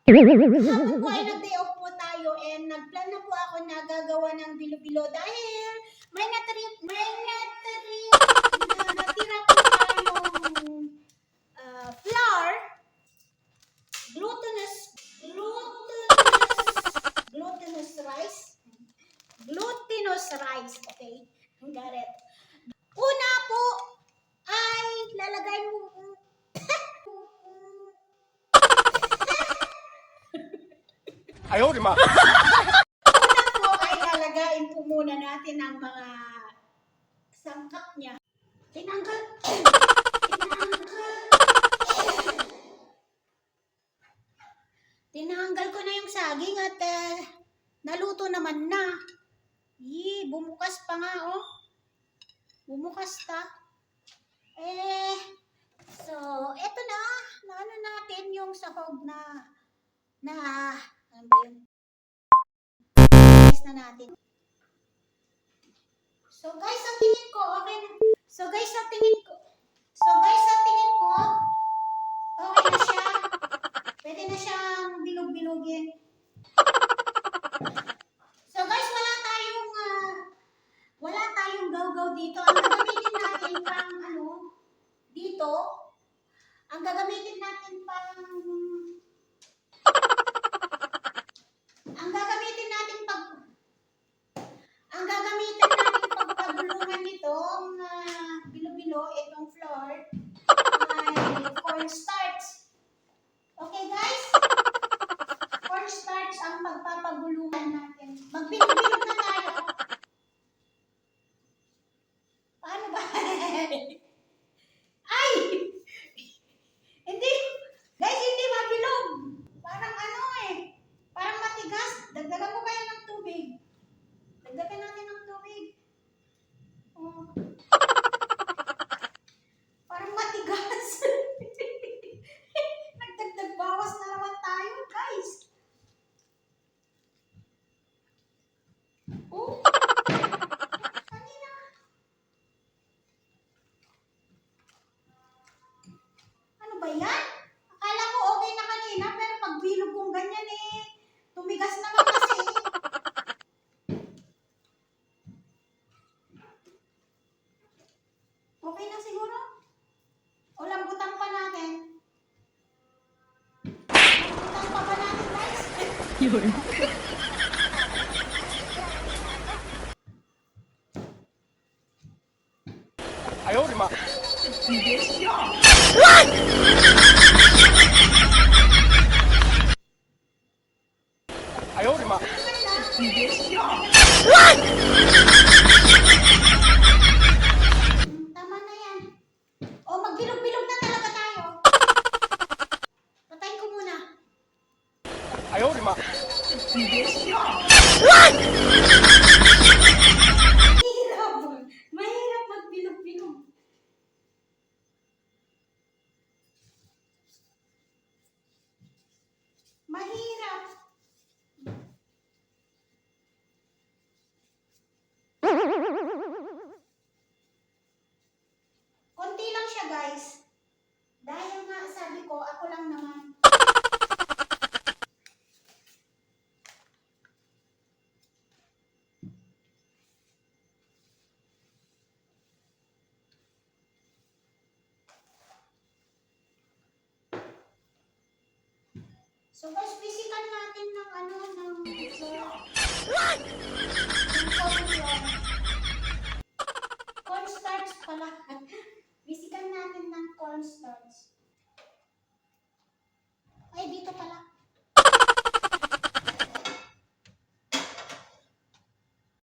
Hapon po ay nag-day off po tayo and nag-plan na po ako na gagawa ng bilo-bilo dahil may natira po tayong flour, glutinous rice, okay? Got it. Una po ay lalagay mo Ayaw, di ma. Una po ay lalagayin po muna natin ang mga sangkap niya. Tinanggal ko na yung saging at naluto naman na. Bumukas pa nga, oh. Bumukas ta. So, eto na. Naano natin yung sahog na ano ba yun? Na natin. So guys, sa tingin ko, okay na. So guys, sa tingin ko, okay na siya. Pwede na siyang bilog-bilogin. So guys, wala tayong gaw-gaw dito. Ang gagamitin natin pang dito, ang gagamitin natin pagpagulungan nitong bilo-bilo, itong flour, ay cornstarch. Okay guys? Cornstarch ang pagpapagulungan natin. Magbilog-bilog na tayo. Paano ba? Ay! Hindi! Guys, hindi mabilog. Parang parang matigas. Dagdagan mo kaya ng tubig. Dagdagan natin ng tubig. Oh. Parang matigas. Nagdagdag bawas na naman tayo, guys. Oh. Kanina. Ano ba yan? Akala ko okay na kanina, pero pag bilog kong ganyan tumigas naman kasi. Okay na siguro? O lambutan pa natin? Lambutan pa ba natin, guys? Yun. Ayaw, di ma. Ayaw, di ma. Tama na yan. O magbilog-bilog na talaga tayo. Patayin ko muna. Ayaw, di ma. Mahirap magbilog-bilog. Mahirap. Konti lang siya, guys. Dahil nga sabi ko, ako lang naman. So guys, bisikan natin ng cornstarch pala. Bisikan natin ng cornstarch. Ay, dito pala.